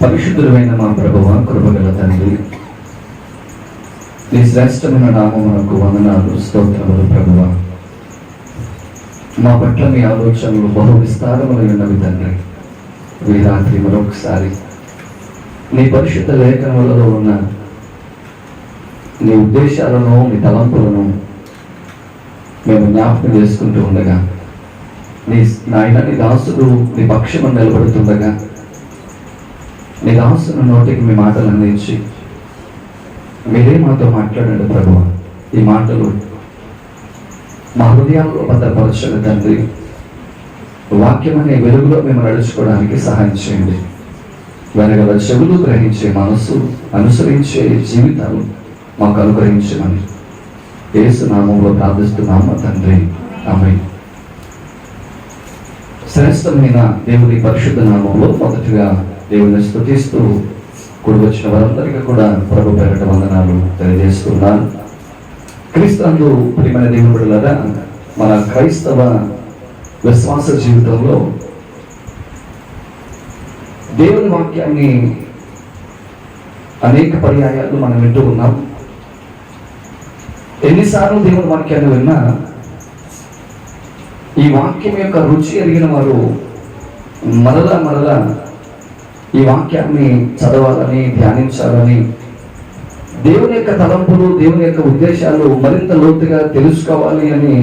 పరిశుద్ధుడైన మా ప్రభువ, కృపగల తండ్రి, నీ శ్రేష్టమైన నామమునకు వందనాలు, స్తోత్రములు. ప్రభువ, మా పట్ల మీ ఆలోచనలు బహు విస్తారములైనవి తండ్రి. ఈ రాత్రి మరొకసారి నీ పరిశుద్ధ లేఖనములలో ఉన్న నీ ఉద్దేశాలను, నీ తలంపులను మేము జ్ఞాపకం చేసుకుంటూ ఉండగా, నీ దాసుడు నీ పక్షము నిలబడుతుండగా, నీ దాసుని నోటికి మీ మాటలు అందించి మీరే మాతో మాట్లాడండి ప్రభువ. ఈ మాటలు మా హృదయాల్లో భద్రపరచండి తండ్రి. వాక్యం అనే వెలుగులో మేము నడుచుకోవడానికి సహాయం చేయండి. వెనగల చెవులు గ్రహించే మనస్సు, అనుసరించే జీవితాలు మాకు అనుగ్రహించమని యేసు నామములో ప్రార్థిస్తున్నాము తండ్రి, ఆమేన్. శ్రేష్టమైన దేవుని పరిశుద్ధ నామంలో మొదటిగా దేవుని స్తుతిస్తూ కూడి వచ్చిన వారందరికీ కూడా ప్రభు పేరిట వందనాలు తెలియజేస్తున్నాను. క్రీస్తునందు ప్రియమైన దేవుని బిడ్డలారా, మన క్రైస్తవ విశ్వాస జీవితంలో దేవుని వాక్యాన్ని అనేక పర్యాయాలు మనం వింటూ ఉన్నాం. ఎన్నిసార్లు దేవుని వాక్యాన్ని విన్నా ఈ వాక్యం యొక్క రుచి ఎరిగిన వారు మరలా ఈ వాక్యాన్ని చదవాలని, ధ్యానించాలని, దేవుని యొక్క తలంపులు, దేవుని యొక్క ఉద్దేశాలు మరింత లోతుగా తెలుసుకోవాలి అని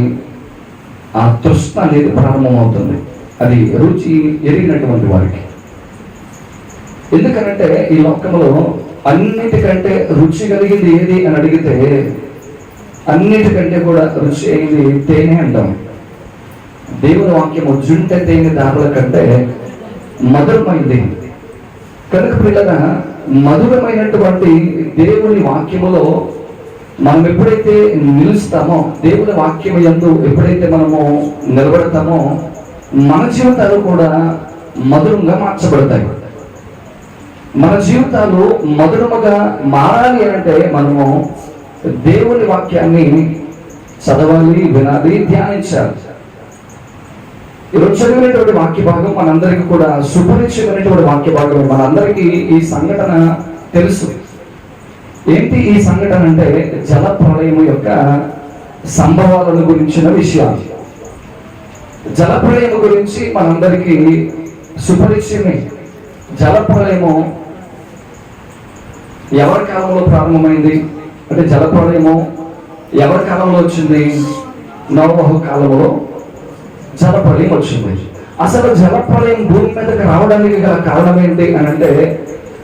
ఆ తృష్ణ అనేది ప్రారంభమవుతుంది. అది రుచి ఎరిగినటువంటి వారికి. ఎందుకనంటే ఈ లోకంలో అన్నిటికంటే రుచి కలిగింది ఏది అని అడిగితే అన్నిటికంటే కూడా రుచి అయింది తేనె అంటాం. దేవుని వాక్యము జుంటె తేనె దారుల కంటే మధురమైంది. కనుక పిల్లగా మధురమైనటువంటి దేవుని వాక్యములో మనం ఎప్పుడైతే నిలుస్తామో, దేవుని వాక్యము యందు ఎప్పుడైతే మనము నిలబడతామో, మన జీవితాలు కూడా మధురంగా మార్చబడతాయి. మన జీవితాలు మధురముగా మారాలి అంటే మనము దేవుని వాక్యాన్ని చదవాలి, వినాలి, ధ్యానించాలి. ఈరోజు చదివినటువంటి వాక్య భాగం మనందరికీ కూడా సుపరిచితమైనటువంటి వాక్య భాగం. మనందరికీ ఈ సంఘటన తెలుసు. ఏంటి ఈ సంఘటన అంటే జల ప్రళయము యొక్క సంభవాలను గురించిన విషయాలు. జల ప్రళయము గురించి మనందరికీ సుపరిచయమే. జల ప్రళయము ఎవరి కాలంలో ప్రారంభమైంది అంటే, జల ప్రళయము ఎవరి కాలంలో వచ్చింది? నోవహు కాలంలో జలప్రళయం వచ్చింది. అసలు జలప్రళయం భూమి మీదకి రావడానికి గల కారణం ఏంటి అని అంటే,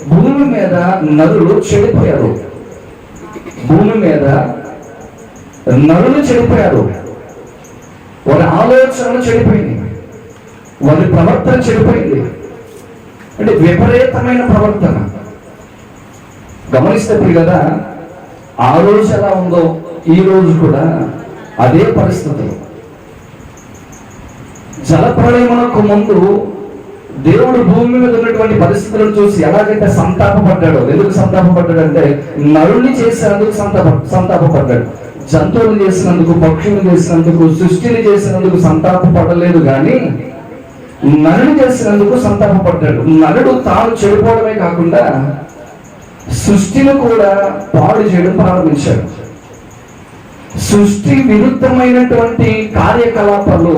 భూమి మీద నరులు చెడిపోయారు. భూమి మీద నరులు చెడిపోయారు. వారి ఆలోచనలు చెడిపోయింది, వారి ప్రవర్తన చెడిపోయింది. అంటే విపరీతమైన ప్రవర్తన. గమనిస్తే కదా, ఆ రోజు ఎలా ఉందో ఈ రోజు కూడా అదే పరిస్థితి. జలప్రళయమునకు ముందు దేవుడు భూమి మీద ఉన్నటువంటి పరిస్థితులను చూసి ఎలాగైతే సంతాపపడ్డాడో, ఎందుకు సంతాపపడ్డాడంటే నరుల్ని చేసినందుకు సంతాపపడ్డాడు. జంతువులు చేసినందుకు, పక్షులు చేసినందుకు, సృష్టిని చేసినందుకు సంతాపపడలేదు, కానీ నరుని చేసినందుకు సంతాపపడ్డాడు. నరుడు తాను చెడిపోవడమే కాకుండా సృష్టిని కూడా పాడు చేయడం ప్రారంభించాడు. సృష్టి విరుద్ధమైనటువంటి కార్యకలాపాలు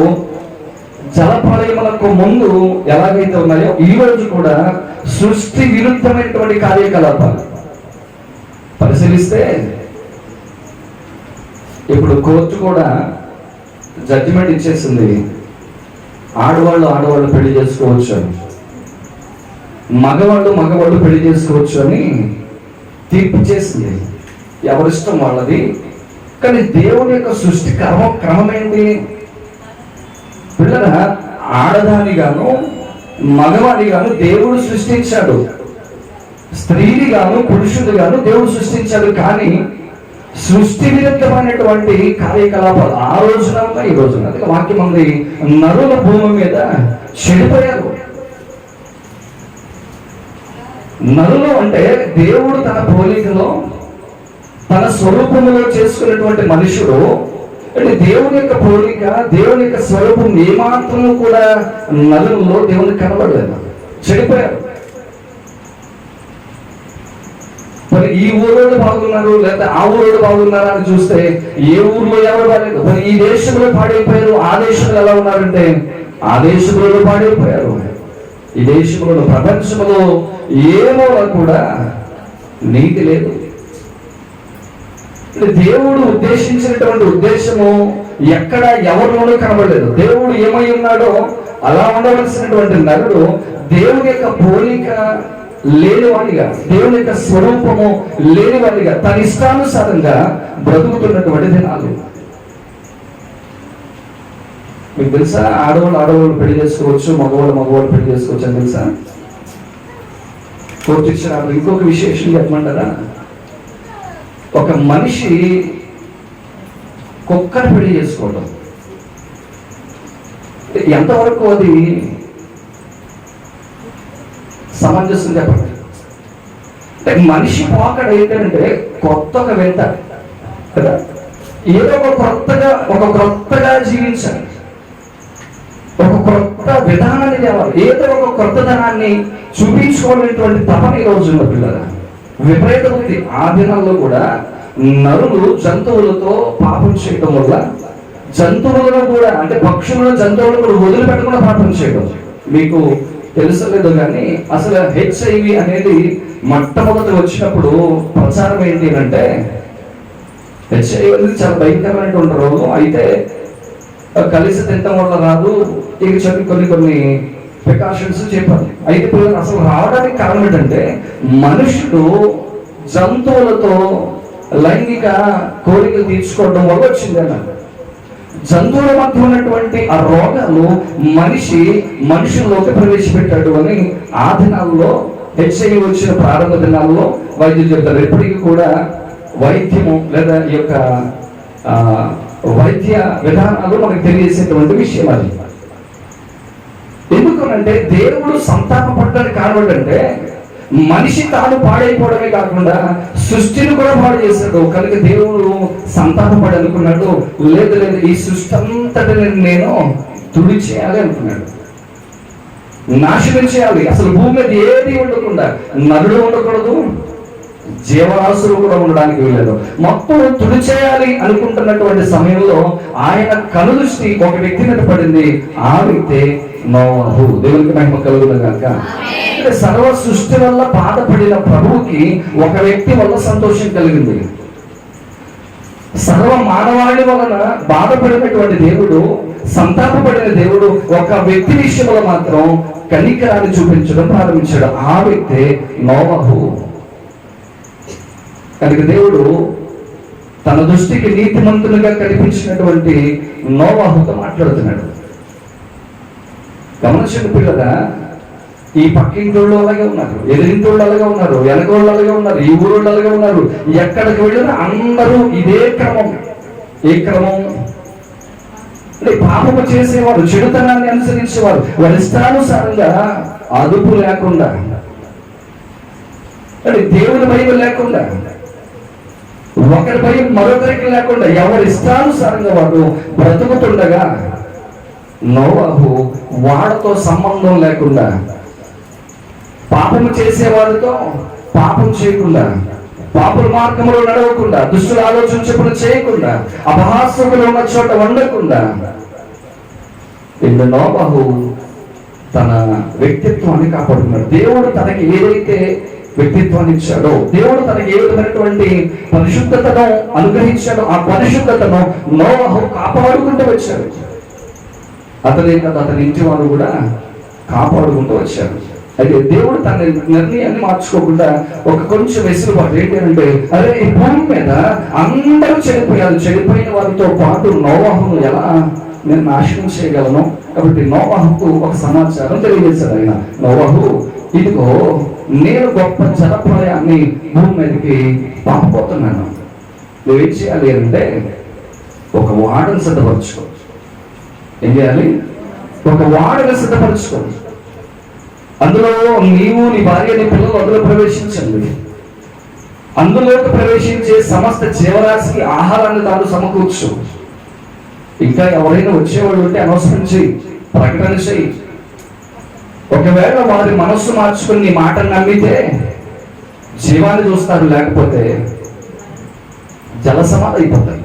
జలప్రళయములకు ముందు ఎలాగైతే ఉన్నాయో, ఈ రోజు కూడా సృష్టి విరుద్ధమైనటువంటి కార్యకలాపాలు పరిశీలిస్తే, ఇప్పుడు కోర్టు కూడా జడ్జిమెంట్ ఇచ్చేసింది, ఆడవాళ్ళు పెళ్లి చేసుకోవచ్చు అని, మగవాళ్ళు పెళ్లి చేసుకోవచ్చు అని తీర్పు చేసింది. ఎవరిష్టం వాళ్ళది. కానీ దేవుని యొక్క సృష్టి క్రమం ఏంటి? పిల్లల ఆడదానిగాను మగవాడిగాను దేవుడు సృష్టించాడు. స్త్రీని గాను పురుషుడు గాను దేవుడు సృష్టించాడు. కానీ సృష్టి విరుద్ధమైనటువంటి కార్యకలాపాలు ఆ రోజున ఈ రోజున. అందుకే వాక్యం ఉంది, నరుల భూమి మీద చెడిపోయారు. నరులు అంటే దేవుడు తన పోలికలో, తన స్వరూపములో చేసుకున్నటువంటి మనుషుడు. అంటే దేవుని యొక్క పోలిక, దేవుని యొక్క స్వరూపం ఏమాత్రము కూడా నరులలో దేవునికి కనబడలేదు. చెడిపోయారు. మరి ఈ ఊరోళ్ళు బాగున్నారు లేదా ఆ ఊరోళ్ళు బాగున్నారా అని చూస్తే ఏ ఊర్లో ఎవరు బాగాలేదు. మరి ఈ దేశంలో పాడైపోయారు, ఆ దేశంలో ఎలా ఉన్నారంటే ఆ దేశంలో పాడైపోయారు. ఈ దేశంలో ప్రపంచంలో ఏమో కూడా నీతి లేదు. దేవుడు ఉద్దేశించినటువంటి ఉద్దేశము ఎక్కడ ఎవరిలోనూ కనబడలేదు. దేవుడు ఏమై ఉన్నాడో అలా ఉండవలసినటువంటి నరుడు దేవుని యొక్క పోలిక లేనివాడిగా, దేవుని యొక్క స్వరూపము లేనివాడిగా తన ఇష్టానుసారంగా బ్రతుకుతున్నటువంటి దినాలు. మీకు తెలుసా, ఆడవాళ్ళు పెళ్లి చేసుకోవచ్చు, మగవాళ్ళు పెళ్లి చేసుకోవచ్చు అని తెలుసా? కోర్టు ఇచ్చిన ఇంకొక విశేషం చెప్పమంటారా? ఒక మనిషి కుక్కను పెళ్లి చేసుకోవడం ఎంతవరకు అది సమంజసం చెప్పండి? అంటే మనిషి పోకడ ఏంటంటే కొత్త ఒక వింత కదా, ఏదో ఒక క్రొత్తగా జీవించాలి, ఒక క్రొత్త విధానాన్ని తేవాలి, ఏదో ఒక క్రొత్తదనాన్ని చూపించుకోవాలనేటువంటి తపన ఈ రోజు ఉన్న పిల్లల విపరీత ఉంది. ఆ దినాల్లో కూడా నరులు జంతువులతో పాపం చేయడం వల్ల జంతువులను కూడా, అంటే పక్షులను జంతువులను కూడా వదిలిపెట్టకుండా పాపం చేయడం. మీకు తెలుసలేదు కానీ అసలు HIV అనేది మొట్టమొదటి వచ్చినప్పుడు ప్రచారం ఏంటి అంటే, HIV అనేది చాలా భయంకరమైనటువంటి రోగం, అయితే కలిసి తినటం వల్ల రాదు, ఇక చెప్పి కొన్ని ప్రికాషన్స్ చెప్పాలి. అయితే పిల్లలు అసలు రావడానికి కారణం ఏంటంటే మనుషులు జంతువులతో లైంగిక కోరికలు తీర్చుకోవడం వల్ల వచ్చింది అన్నారు. జంతువుల మధ్య ఉన్నటువంటి ఆ రోగాలు మనుషుల్లోకి ప్రవేశపెట్టాడు అని ఆ దినాల్లో HIV వచ్చిన ప్రారంభ దినాల్లో వైద్యులు చెప్తారు. ఎప్పటికీ కూడా వైద్యము లేదా ఈ యొక్క వైద్య విధానాలు మనకు తెలియజేసేటువంటి విషయం అది. ఎందుకనంటే దేవుడు సంతాపపడడానికి కారణం ఏంటంటే మనిషి తాను పాడైపోవడమే కాకుండా సృష్టిని కూడా పాడు చేశాడు. కనుక దేవుడు సంతాపపడి అనుకున్నాడు, లేదు ఈ సృష్టి అంతటిని నేను తుడి చేయాలి అనుకున్నాడు, నాశనం చేయాలి. అసలు భూమి మీద ఏది ఉండకుండా, నరుడు ఉండకూడదు, జీవరాశులు కూడా ఉండడానికి వీలేదు, మొత్తం తుడి చేయాలి అనుకుంటున్నటువంటి సమయంలో ఆయన కనుదృష్టి ఒక వ్యక్తి మీద పడింది. ఆ వ్యక్తి నోవహు. దేవునికి మహిమ కలుగును గాక. సర్వ సృష్టి వల్ల బాధపడిన ప్రభువుకి ఒక వ్యక్తి వల్ల సంతోషం కలిగింది. సర్వ మానవాళి వలన బాధపడినటువంటి దేవుడు, సంతాపపడిన దేవుడు ఒక వ్యక్తి విషయంలో మాత్రం కనికరాన్ని చూపించడం ప్రారంభించాడు. ఆ వ్యక్తి నోవహు. కనుక దేవుడు తన దృష్టికి నీతిమంతునిగా కనిపించినటువంటి నోవహుతో మాట్లాడుతున్నాడు. గమనించండి పిల్లగా, ఈ పక్కింటోళ్ళు అలాగే ఉన్నారు, ఎదిరింటోళ్ళు అలాగే ఉన్నారు, వెనకోళ్ళు అలాగే ఉన్నారు, ఈ ఊరోళ్ళు అలాగే ఉన్నారు. ఎక్కడికి వెళ్ళినా అందరూ ఇదే క్రమం. ఏ క్రమం అంటే పాపము చేసేవారు, చెడుతనాన్ని అనుసరించేవారు, వారి ఇష్టానుసారంగా అదుపు లేకుండా, అంటే దేవుని భయం లేకుండా, ఒకరి భయం మరొకరికి లేకుండా ఎవరి ఇష్టానుసారంగా వాడు బ్రతుకుతుండగా నోవహు వాడితో సంబంధం లేకుండా, పాపము చేసేవారితో పాపం చేయకుండా, పాపుల మార్గంలో నడవకుండా, దుష్టులు ఆలోచించకుండా చేయకుండా, అపహాస్యకులు ఉన్న చోట ఉండకుండా నోవహు తన వ్యక్తిత్వాన్ని కాపాడుకున్నాడు. దేవుడు తనకి ఏదైతే వ్యక్తిత్వాన్ని ఇచ్చాడో, దేవుడు తనకి ఏ విధమైనటువంటి పరిశుద్ధతను అనుగ్రహించాడో ఆ పరిశుద్ధతను నోవహు కాపాడుకుంటూ వచ్చాడు. అతనే కదా అతని ఇంటి వారు కూడా కాపాడుకుంటూ వచ్చారు. అయితే దేవుడు తన నిర్ణయాన్ని మార్చుకోకుండా ఒక కొంచెం వెసులుబాటు ఏంటంటే, అరే ఈ భూమి మీద అందరూ చెడిపోయారు, చెడిపోయిన వారితో పాటు నోవహును ఎలా నేను నాశనం చేయగలను? కాబట్టి నోవహుకు ఒక సమాచారం తెలియజేశాడు ఆయన. నోవహు, ఇదిగో నేను గొప్ప జలప్రలయాన్ని భూమి మీదకి పంపబోతున్నాను. నువ్వేం చేయాలి అంటే ఒక వాడను సిద్ధపరచుకో. ఏం చేయాలి? ఒక వాడను సిద్ధపరచుకో. అందులో నీవు, నీ భార్య, నీ పిల్లలు అందులో ప్రవేశించండి. అందులోకి ప్రవేశించే సమస్త జీవరాశికి ఆహారాన్ని తాను సమకూర్చు. ఇంకా ఎవరైనా వచ్చేవాళ్ళు ఉంటే అనౌన్స్మెంట్ చేయి, ప్రకటన చేయి. ఒకవేళ వారి మనస్సు మార్చుకుని నీ మాటను నమ్మితే జీవాన్ని చూస్తారు, లేకపోతే జలసమాధి అయిపోతాయి.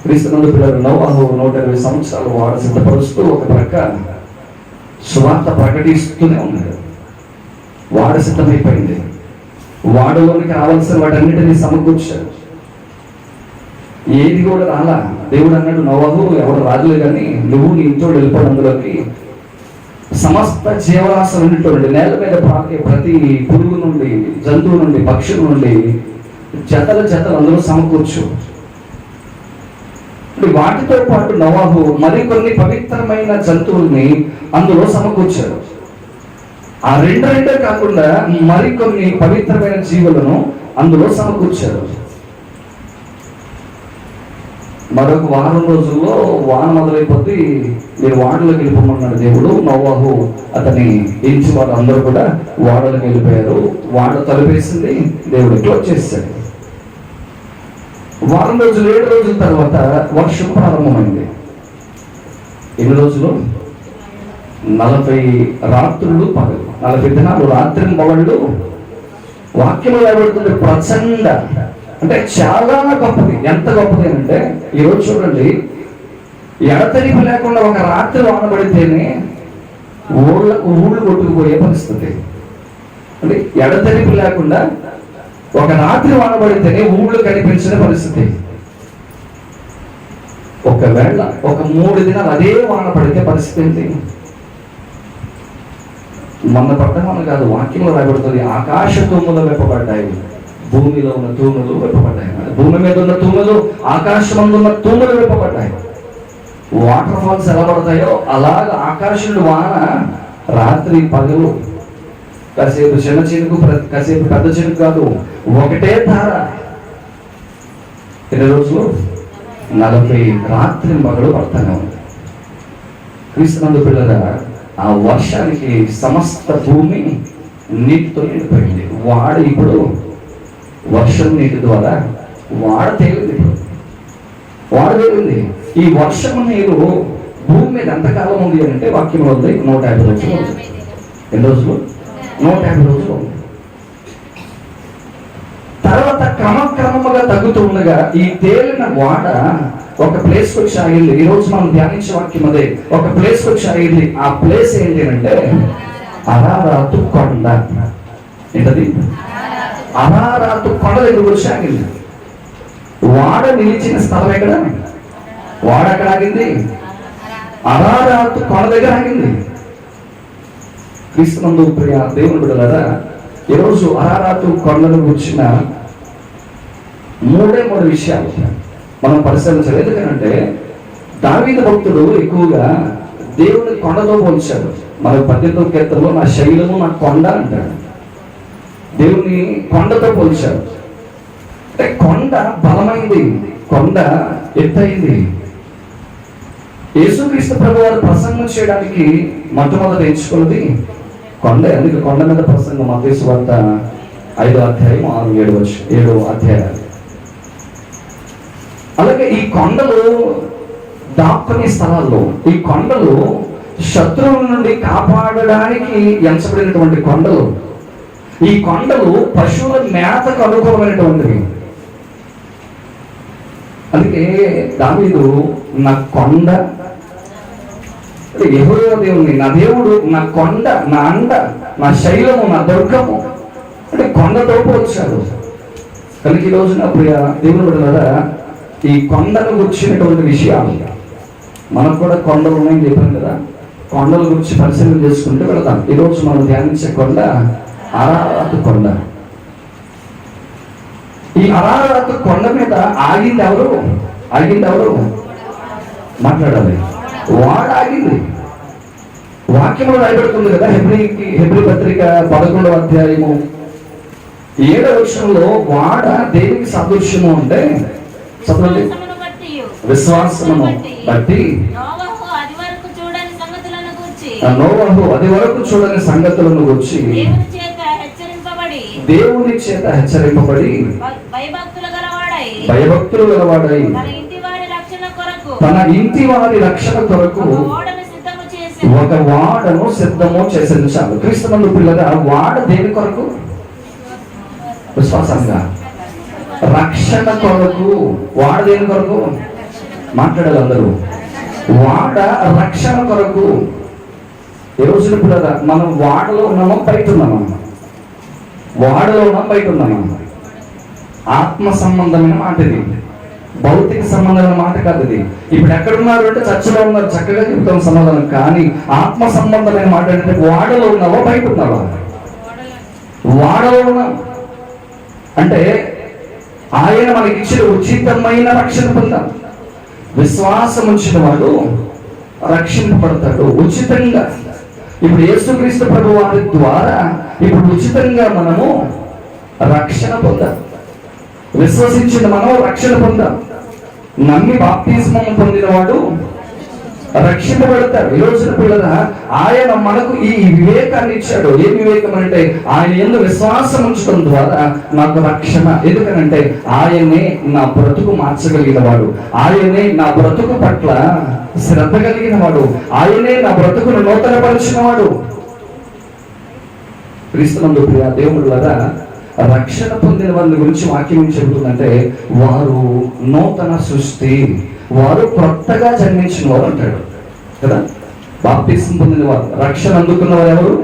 క్రీస్తునందు పిల్లలు నోవహు 120 సంవత్సరాలు వాడ సిద్ధపరుస్తూ ఒక ప్రక్క సువార్త ప్రకటిస్తూనే ఉన్నాడు. వాడ సిద్ధమైపోయింది. వాడలోనికి రావాల్సిన వాటన్నిటినీ సమకూర్చాడు. ఏది కూడా రాలా. దేవుడు అన్నాడు, నోవహు ఎవరు రాజులే కానీ నువ్వు నీ ఇంట్లో వెళ్ళిపోవడం, అందులోకి సమస్త జీవరాశులన్నింటిలో నుండి, నేల మీద పాకే ప్రతి పురుగు నుండి, జంతువు నుండి, పక్షుల నుండి జతలు అందులో సమకూర్చు. వాటితో పాటు నోవహు మరికొన్ని పవిత్రమైన జంతువుల్ని అందులో సమకూర్చాడు. ఆ రెండే కాకుండా మరికొన్ని పవిత్రమైన జీవులను అందులో సమకూర్చాడు. మరొక వారం రోజుల్లో వాన మొదలైపోతే మీరు వాడలోకి వెళ్ళిపోమన్నాడు దేవుడు. నోవహు అతని ఇంటి వాళ్ళు అందరూ కూడా వాడలోకి వెళ్ళిపోయారు. వాడ తలుపేసింది, దేవుడు క్లోజ్ చేశాడు. వారం రోజులు 7 రోజుల తర్వాత వర్షం ప్రారంభమైంది. ఎన్ని రోజులు? 40 రాత్రులు పగలు, 40 దినాలు రాత్రి పగళ్ళు. వాక్యంలో రాయబడుతుంది ప్రచండ, అంటే చాలా గొప్పది. ఎంత గొప్పది అంటే ఈరోజు చూడండి, ఎడతెరిపి లేకుండా ఒక రాత్రి వానబడితేనే ఊళ్ళు కొట్టుకుపోయే పరిస్థితి. అంటే ఎడతెరిపి లేకుండా ఒక రాత్రి వానబడితేనే ఊళ్ళు కనిపించిన పరిస్థితి. ఒకవేళ ఒక 3 దినాలు అదే వాన పడితే పరిస్థితి ఏంటి? మొన్న పడ్డమని కాదు, వాక్యంలో రాయబడుతుంది ఆకాశ తూములు వెప్పబడ్డాయి, భూమిలో ఉన్న తూములు వెప్పబడ్డాయి. భూమి మీద ఉన్న తూములు, ఆకాశం ఉన్న తూములు వెప్పబడ్డాయి. వాటర్ ఫాల్స్ ఎలా పడతాయో అలాగ ఆకాశంలో వాన రాత్రి పగలు, కాసేపు చిన్న చినుకు, కాసేపు పెద్ద చినుకు కాదు, ఒకటే ధార. ఎన్ని రోజులు? 40 రాత్రి పగలు పడతానే ఉంది. క్రీస్తునందు పిల్లగా ఆ వర్షానికి సమస్త భూమి నీటితో నిండిపోయింది. వాడ ఇప్పుడు వర్షం నీటి ద్వారా వాడ తేలింది. వాడ తేలింది. ఈ వర్షం నీరు భూమి మీద ఎంతకాలం ఉంది అంటే వాక్యం ఉంది 150 రోజులు. ఎన్ని రోజులు? 150 రోజులు. తర్వాత క్రమక్రమంగా తగ్గుతూ ఉండగా ఈ తేలిన వాడ ఒక ప్లేస్ వచ్చి ఆగింది. ఈ రోజు మనం ధ్యానించే వాక్యం అదే. ఒక ప్లేస్ వచ్చి ఆగింది. ఆ ప్లేస్ ఏంటి అంటే అరారాతు కొండ. ఏంటది? అరారాతు కొండ దగ్గర వచ్చి ఆగింది. వాడ నిలిచిన స్థలం ఎక్కడ? వాడ అక్కడ ఆగింది, అరారాతు కొండ దగ్గర ఆగింది. క్రీస్తునందు ప్రియ దేవుని బిడ్డలారా, ఈరోజు అరారాతు కొండను వచ్చిన 3 విషయాలు మనం పరిశీలించాలి. ఎందుకంటే దావీదు భక్తుడు ఎక్కువగా దేవుని కొండతో పోల్చాడు. మన 18వ కీర్తనలో నా శైలము నా కొండ అంటాడు. దేవుని కొండతో పోల్చాడు. అంటే కొండ బలమైంది, కొండ ఎత్తైంది. యేసుక్రీస్తు ప్రభువారు ప్రసంగం చేయడానికి మొట్టమొదట ఎంచుకున్నది కొండ. అందుకే కొండ మీద ప్రసంగం మత్తయి సువార్త 5వ అధ్యాయం 6-7 అధ్యాయాలు. అలాగే ఈ కొండలు దాక్కునే స్థలాల్లో, ఈ కొండలు శత్రువుల నుండి కాపాడడానికి ఎంచబడినటువంటి కొండలు. ఈ కొండలు పశువుల మేతకు అనుకూలమైనటువంటివి. అందుకే దావీదు నా కొండ, యెహోవా దేవుని, నా దేవుడు నా కొండ, నా అండ, నా శైలము, నా దుర్గము అంటే కొండతో పోల్చాడు. కనుక ఈ రోజున ప్రియ దేవుని బిడ్డలారా, ఈ కొండను గురించినటువంటి విషయాలు మనకు కూడా కొండలు ఉన్నాయని చెప్పాను కదా. కొండల గురించి పరిశీలన చేసుకుంటూ వెళదాం. ఈరోజు మనం ధ్యానించే కొండ అరారాతు కొండ. ఈ అరారాతు కొండ మీద ఆగింది ఎవరు? మాట్లాడాలి. వాడ ఆగింది. వాక్యంలో రాయబడుతుంది కదా, హెబ్రీ పత్రిక 11వ అధ్యాయము 7వ వచనంలో వాడ దేనికి సాదృశ్యము అంటే విశ్వాసమును బట్టి నోవహు అది వరకు చూడని సంగతులను గురించి దేవుని చేత హెచ్చరింపబడి భయభక్తులు గలవాడై తన ఇంటి వారి రక్షణ కొరకు ఒక వాడను సిద్ధము చేసింది. చాలు. క్రీస్తునందు పిల్లగా వాడ దేని కొరకు? విశ్వాసంగా రక్షణ కొరకు. వాడ దేని కొరకు మాట్లాడాలి అందరూ. వాడ రక్షణ కొరకు. ఏ రోజున పిల్లరా మనం వాడలో ఉన్నామో బయట ఉన్నామా? వాడలో ఉన్నాం, బయట ఉన్నామా? ఆత్మ సంబంధమైన మాట ఇది, భౌతిక సంబంధమైన మాట కాదు ఇది. ఇప్పుడు ఎక్కడున్నారు అంటే చర్చలో ఉన్నారు, చక్కగా చెబుతాం సమాధానం. కానీ ఆత్మ సంబంధమైన మాట అంటే వాడలో ఉన్నావా బయట ఉన్నావా? వాడలో ఉన్నాం అంటే ఆయన మనకి ఇచ్చిన ఉచితమైన రక్షణ పొందాం. విశ్వాసం ఉంచిన వాడు రక్షింపబడతాడు ఉచితంగా. ఇప్పుడు యేసుక్రీస్తు ప్రభు వారి ద్వారా ఇప్పుడు ఉచితంగా మనము రక్షణ పొందాం. విశ్వసించిన మనం రక్షణ పొందాం. నమ్మి బాప్తిస్మం పొందిన వాడు రక్షింపబడతాడు. ఈ రోజున పిల్లల ఆయన మనకు ఈ వివేకాన్ని ఇచ్చాడు. ఏ వివేకం అంటే ఆయన యందు విశ్వాసం ఉంచడం ద్వారా నాకు రక్షణ. ఎందుకనంటే ఆయనే నా బ్రతుకు మార్చగలిగిన వాడు, ఆయనే నా బ్రతుకు పట్ల శ్రద్ధ కలిగిన వాడు, ఆయనే నా బ్రతుకును నూతనపరిచిన వాడు. క్రీస్తునందు ప్రియ దేవుడులారా, రక్షణ పొందిన వారి గురించి వాక్యం ఏం చెబుతుందంటే వారు నూతన సృష్టి, వారు కొత్తగా జన్మించిన వారు అంటాడు కదా. బాప్తిస్మం పొందిన వారు, రక్షణ అందుకున్న వారు ఎవరు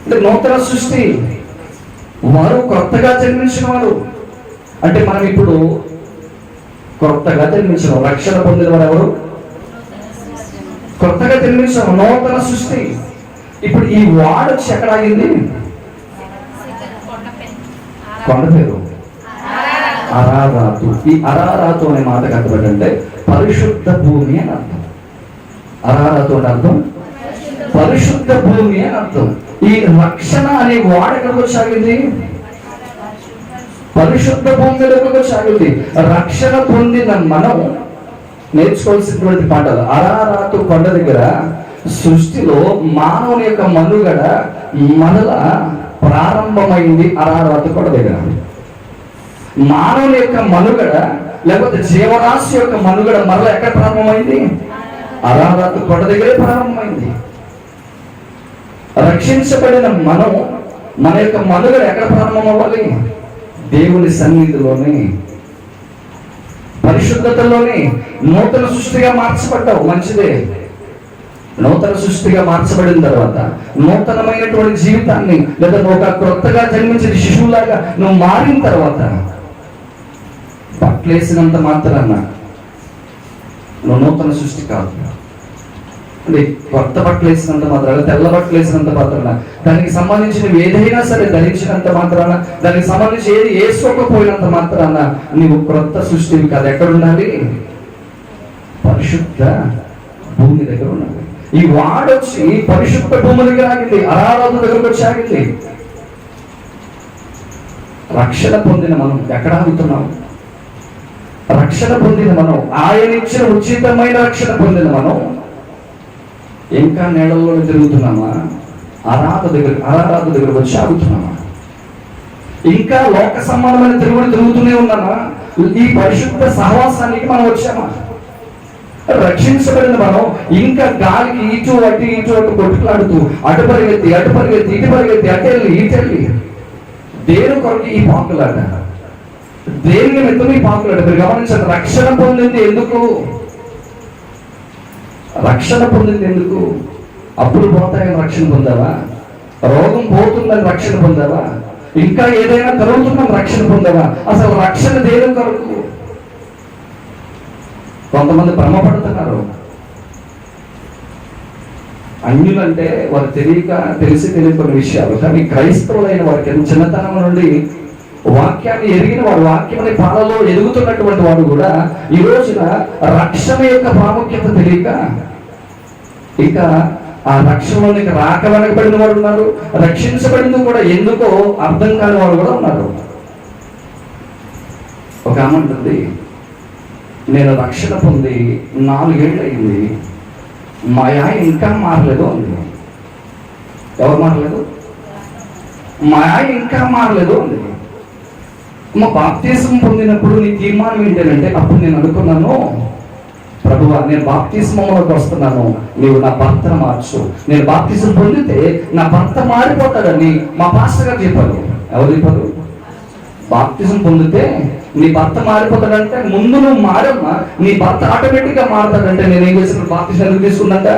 అంటే నూతన సృష్టి, వారు కొత్తగా జన్మించిన వారు. అంటే మనం ఇప్పుడు కొత్తగా జన్మించిన రక్షణ పొందిన వారు ఎవరు? కొత్తగా జన్మించిన నూతన సృష్టి. ఇప్పుడు ఈ వాడొచ్చి ఎక్కడ ఆగింది? కొండ పేరు అరారాతు. ఈ అరారాతు అనే మాటకు అర్థం అంటే పరిశుద్ధ భూమి అని అర్థం. అరారాతు అంటే అర్థం పరిశుద్ధ భూమి అని అర్థం. ఈ రక్షణ అనే వాడ ఎక్కడికి వచ్చాగింది? పరిశుద్ధ భూమిలోకి వచ్చాగింది. రక్షణ పొందిన మనం నేర్చుకోవాల్సినటువంటి పాఠాలు. అరారాతు కొండ దగ్గర సృష్టిలో మానవుని యొక్క మనుగడ మరలా ప్రారంభమైంది. అరారాతు కొండ దగ్గర మానవుని యొక్క మనుగడ లేకపోతే జీవరాశి యొక్క మనుగడ మరలా ఎక్కడ ప్రారంభమైంది? అరారాతు కొండ దగ్గరే ప్రారంభమైంది. రక్షించబడిన మనం మన యొక్క మనుగడ ఎక్కడ ప్రారంభం అవ్వాలి? దేవుని సన్నిధిలోనే, పరిశుద్ధతలోనే. నూతన సృష్టిగా మార్చబడ్డావు, మంచిదే. నూతన సృష్టిగా మార్చబడిన తర్వాత నూతనమైనటువంటి జీవితాన్ని లేదా ఒక కొత్తగా జన్మించిన శిశువులాగా నువ్వు మారిన తర్వాత బట్టలేసినంత మాత్రాన నువ్వు నూతన సృష్టి కాదు. అంటే కొత్త బట్టలు వేసినంత మాత్రాన, తెల్ల బట్టలు వేసినంత మాత్రాన, దానికి సంబంధించిన ఏదైనా సరే ధరించినంత మాత్రాన, దానికి సంబంధించి ఏది వేసుకోకపోయినంత మాత్రాన నీవు క్రొత్త సృష్టివి కాదు. ఎక్కడ ఉండాలి? పరిశుద్ధ భూమి దగ్గర ఉండాలి. ఈ వాడొచ్చి పరిశుద్ధ భూమి దగ్గర ఆగింది, అరారాధన దగ్గరకు వచ్చి ఆగింది. రక్షణ పొందిన మనం ఎక్కడ ఆగుతున్నాం? రక్షణ పొందిన మనం, ఆయన ఇచ్చిన ఉచితమైన రక్షణ పొందిన మనం ఇంకా నేలల్లో తిరుగుతున్నామా? అరాధ దగ్గరకు వచ్చి ఆగుతున్నామా? ఇంకా లోక సంబంధమైన తిరుగుతూనే ఉన్నామా? ఈ పరిశుద్ధ సహవాసానికి మనం వచ్చామా? రక్షించబడిన మనం ఇంకా గాలికి ఇటు అటు కొట్టులాడుతూ అటు పరిగెత్తి ఇటు పరిగెత్తి అటెళ్ళి దేని కొరకు ఈ పాకులాట? దేని నిమిత్తం ఈ పాకులాట? మీరు గమనించండి. రక్షణ పొందింది ఎందుకు? రక్షణ పొందింది ఎందుకు? అప్పులు పోతాయని రక్షణ పొందావా? రోగం పోతుందని రక్షణ పొందావా? ఇంకా ఏదైనా కలుగుతుందని రక్షణ పొందావా? అసలు రక్షణ దేని కొరకు? కొంతమంది భ్రమపడుతున్నారు. అన్యులంటే వారు తెలిసి కొన్ని విషయాలు, కానీ క్రైస్తవులైన వారికి చిన్నతనం నుండి వాక్యాన్ని ఎరిగిన వాడు, వాక్యాన్ని పాలలో ఎదుగుతున్నటువంటి వాడు కూడా ఈ రోజున రక్షణ యొక్క ప్రాముఖ్యత తెలియక ఇంకా ఆ రక్షణలోనికి రాక వెనకబడిన వాడు ఉన్నారు. రక్షించబడింది కూడా ఎందుకో అర్థం కాని వాడు కూడా ఉన్నారు. ఒక ఆమె ఉంటుంది, నేను రక్షణ పొంది 4 ఏళ్ళు అయింది, మా ఆయన ఇంకా మారలేదు అంది. ఎవరు మారలేదు? మా ఆయన ఇంకా మారలేదు అంది. మా బాప్తిస్మం పొందినప్పుడు నీ తీర్మానం ఏంటంటే, అప్పుడు నేను అనుకున్నాను, ప్రభువా నేను బాప్తిస్మంలోకి వస్తున్నాను, నీవు నా భర్తను మార్చు. నేను బాప్తిస్మం పొందితే నా భర్త మారిపోతాడని మా పాస్టర్ గారు చెప్పారు. ఎవరు చెప్పారు? బాప్తిజం పొందితే నీ భర్త మారిపోతాడంటే ముందు నువ్వు మారమ్మా, నీ భర్త ఆటోమేటిక్ గా మారుతాడంటే నేనేం చేసిన బాప్తిజం ఎందుకు తీసుకున్నట?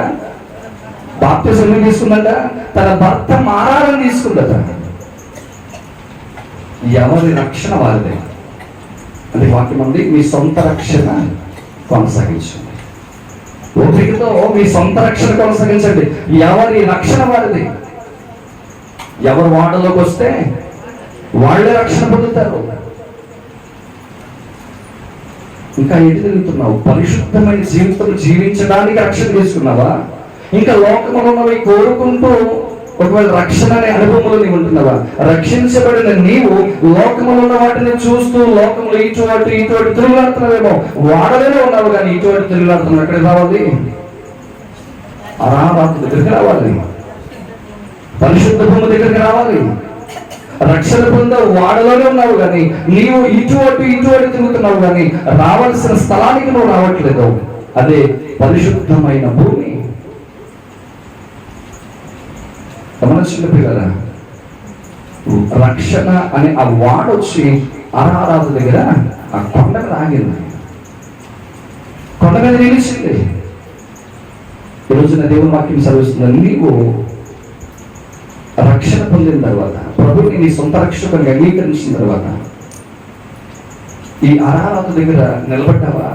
బాప్తిజం ఎందుకు తీసుకున్నట? తన భర్త మారాలని తీసుకున్నట. ఎవరి రక్షణ వారిదే. అది వాక్యం ఉంది, మీ సొంత రక్షణ కొనసాగించండి. ఓపికతో మీ సొంత రక్షణ కొనసాగించండి. ఎవరి రక్షణ వారిది. ఎవరు వాడలోకి వస్తే వాళ్ళే రక్షణ పొందుతారు. ఇంకా ఎటు తిరుగుతున్నావు? పరిశుద్ధమైన జీవితం జీవించడానికి రక్షణ తీసుకున్నావా? ఇంకా లోకములో ఉన్నవి కోరుకుంటూ ఒకవేళ రక్షణ అనే అనుభవంలో నీవు ఉంటున్నావా? రక్షించబడిన నీవు లోకములో ఉన్న వాటిని చూస్తూ లోకములు ఇటువంటి తిరుగులాడుతున్నావేమో, వాడలేనే ఉన్నావు. కానీ ఇటువంటి తిరుగులాడుతున్నావు. ఎక్కడికి రావాలి? అరారాత్రి దగ్గరికి రావాలి. పరిశుద్ధ భూమి దగ్గరికి రావాలి. రక్షణ పొంద వాడలోనే ఉన్నావు కానీ నీవు ఇటువంటి తిరుగుతున్నావు కానీ రావాల్సిన స్థలానికి నువ్వు రావట్లేదు. అదే పరిశుద్ధమైన భూమి. గమనించిన పిల్లరా, రక్షణ అనే ఆ వాడొచ్చి అరారాధ దగ్గర ఆ కొండ మీద ఆగింది. కొండ మీద నిలిచింది. ఈరోజున దేవుని వాక్యం చదివిస్తుంది. నీవు రక్షణ పొందిన తర్వాత, ప్రభువుని నీ సొంత రక్షకునిగా అంగీకరించిన తర్వాత ఈ అరారాధ దగ్గర నిలబడ్డావా?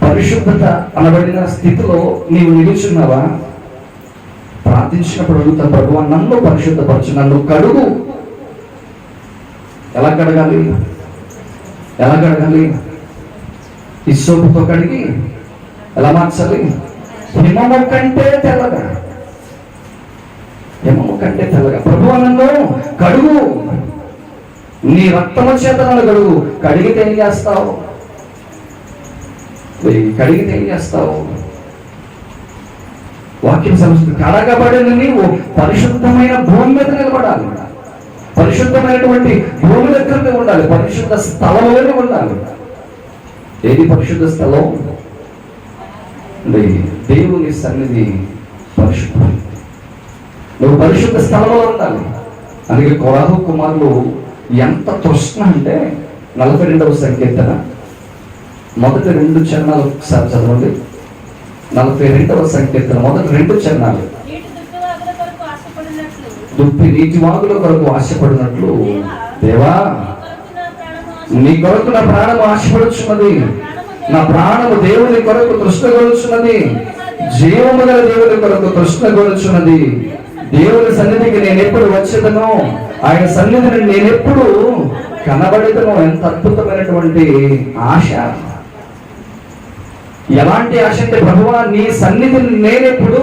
పరిశుద్ధత అనబడిన స్థితిలో నీవు నిలుచున్నావా? ప్రార్థించినప్పుడు అడుగుతాను, ప్రభువా నన్ను పరిశుద్ధపరచు, నన్ను కడుగు. ఎలా కడగాలి? ఇస్సోపుతో కడిగి ఎలా మార్చాలి? హిమము కంటే తెల్లగా. ప్రభువా నన్ను కడుగు, నీ రక్తము చేత నన్ను కడుగు. కడిగితే ఏం చేస్తావు? వాక్యం సమస్య కడగబడిన నీవు పరిశుద్ధమైన భూమి మీద నిలబడాలి. పరిశుద్ధమైనటువంటి భూమి దగ్గరనే ఉండాలి. పరిశుద్ధ స్థలంలోనే ఉండాలి. ఏది పరిశుద్ధ స్థలం? దేవుని సన్నిధి పరిశుద్ధం. నువ్వు పరిశుద్ధ స్థలంలో ఉండాలి. అందుకే కొరాహు కుమారులు ఎంత తృష్ణ అంటే 42వ సంకీర్తన మొదటి 2 చరణాలు ఒకసారి చదవండి. 42వ సంకీర్తన మొదటి 2 చరణాలు. దుప్పి నీటి వాగుల కొరకు ఆశపడినట్లు దేవా నీ కొరకు నా ప్రాణము ఆశపడుచున్నది. నా ప్రాణము దేవుని కొరకు తృష్ణగొలుచున్నది. జీవము గల దేవుని కొరకు తృష్ణగొలుచున్నది. దేవుని సన్నిధికి నేను ఎప్పుడు వచ్చేదనో, ఆయన సన్నిధిని నేను ఎప్పుడు కనబడేదనో. ఎంత అద్భుతమైనటువంటి ఆశ! ఎలాంటి ఆశ అంటే, ప్రభువా నీ సన్నిధిని నేనెప్పుడు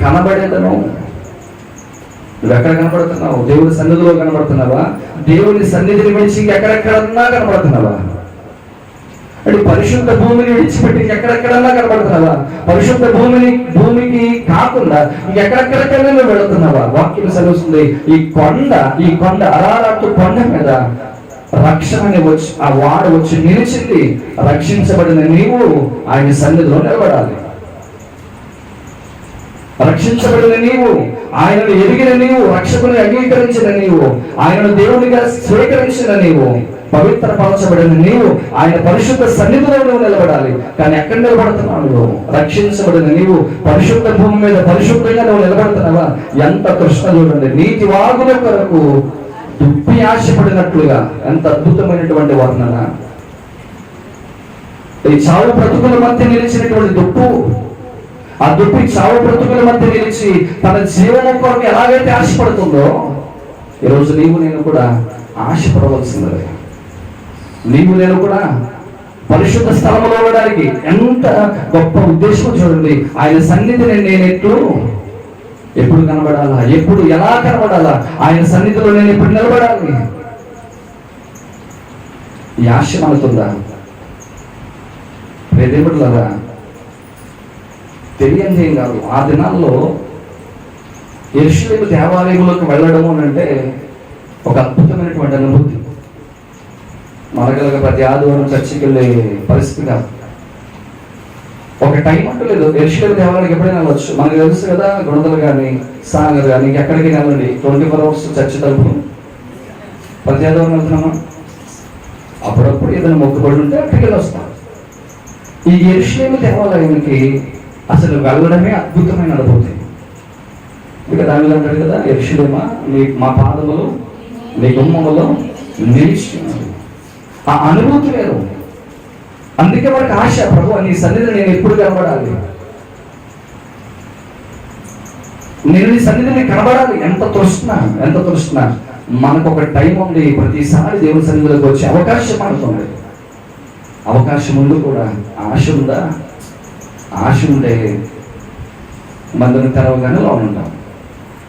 కనబడేదను. నువ్వు ఎక్కడ కనబడుతున్నావు? దేవుని సన్నిధిలో కనబడుతున్నావా? దేవుని సన్నిధిని విడిచి ఎక్కడెక్కడన్నా కనబడుతున్నావా? అంటే పరిశుద్ధ భూమిని విడిచిపెట్టి ఎక్కడెక్కడన్నా కనబడుతున్నావా? పరిశుద్ధ భూమికి కాకుండా ఎక్కడెక్కడికైనా నువ్వు వెళుతున్నావా? వాక్యం చదువుతుంది, ఈ కొండ అరారాతు కొండ మీద రక్షణ వచ్చి ఆ వాడు వచ్చి నిలిచింది. రక్షించబడిన నీవు ఆయన సన్నిధిలో నిలబడాలి. రక్షించబడిన నీవు, ఆయనను ఎరిగిన నీవు, రక్షకుని అంగీకరించిన నీవు, ఆయనను దేవునిగా స్వీకరించిన నీవు, పవిత్రపరచబడిన నీవు ఆయన పరిశుద్ధ సన్నిధిలో నువ్వు నిలబడాలి. కానీ ఎక్కడ నిలబడుతున్నావు? నువ్వు రక్షించబడిన నీవు పరిశుద్ధ భూమి మీద పరిశుద్ధంగా నువ్వు నిలబడుతున్నావా? ఎంత తృష్ణ చూడండి. నీటి వాగుల కొరకు దుప్పి ఆశపడినట్లుగా. ఎంత అద్భుతమైనటువంటి వర్ణన! ఈ చావు బ్రతుకుల మధ్య నిలిచినటువంటి దుప్పు, ఆ దుప్పి చావు బ్రతుకుల మధ్య నిలిచి తన జీవనం కొరకు ఎలాగైతే ఆశపడుతుందో, ఈరోజు నీవు నేను కూడా ఆశపడవలసిందే. నీవు నేను కూడా పరిశుద్ధ స్థలంలో ఉండడానికి ఎంత గొప్ప ఉద్దేశం చూడండి. ఆయన సన్నిధిని నేను ఎప్పుడు కనబడాలా? ఎప్పుడు ఎలా కనబడాలా? ఆయన సన్నిధిలో నేను ఎప్పుడు నిలబడాలి? ఈ ఆశ మనకుందా? దేవుడులాగా తెలియంది ఏం కాదు. ఆ దినాల్లో యెరూషలేము దేవాలయంలోకి వెళ్ళడము అంటే ఒక అద్భుతమైనటువంటి అనుభూతి. మనగలగా ప్రతి ఆదివారం చర్చికి వెళ్ళే పరిస్థితి కాదు. ఒక టైం అంటూ లేదు. యెరూషలేము దేవాలయానికి ఎప్పుడైనా వెళ్ళొచ్చు. మనకు తెలుసు కదా, గుణదలు కానీ సాగర్ కానీ ఎక్కడికి వెళ్ళండి, 24 hours చర్చి తలుపులు ప్రతి ఆదివారం వెళ్తున్నామా? అప్పుడప్పుడు ఏదైనా మొక్కుబడి ఉంటే అక్కడికి వెళ్ళి వస్తాం. ఈ యెరూషలేము దేవాలయానికి అసలు వెళ్ళడమే అద్భుతమైన అనుభూతి. ఇక దానిలో అంటాడు కదా, యెరూషలేమా మా పాదములు నీ గుమ్మములో నిలిచి. ఆ అనుభూతి వేరు. అందుకే మనకు ఆశ, ప్రభు నీ సన్నిధిని నేను ఎప్పుడు కనబడాలి, నేను నీ సన్నిధిని కనబడాలి. ఎంత తృష్ణ. మనకు ఒక టైం ఉంది. ప్రతిసారి దేవుని సన్నిధిలోకి వచ్చే అవకాశం మనకుంది. అవకాశం ఉంది కూడా. ఆశ ఉందా? ఆశ ఉంటే మందిరం తెరవగానే లోన్ ఉంటాం.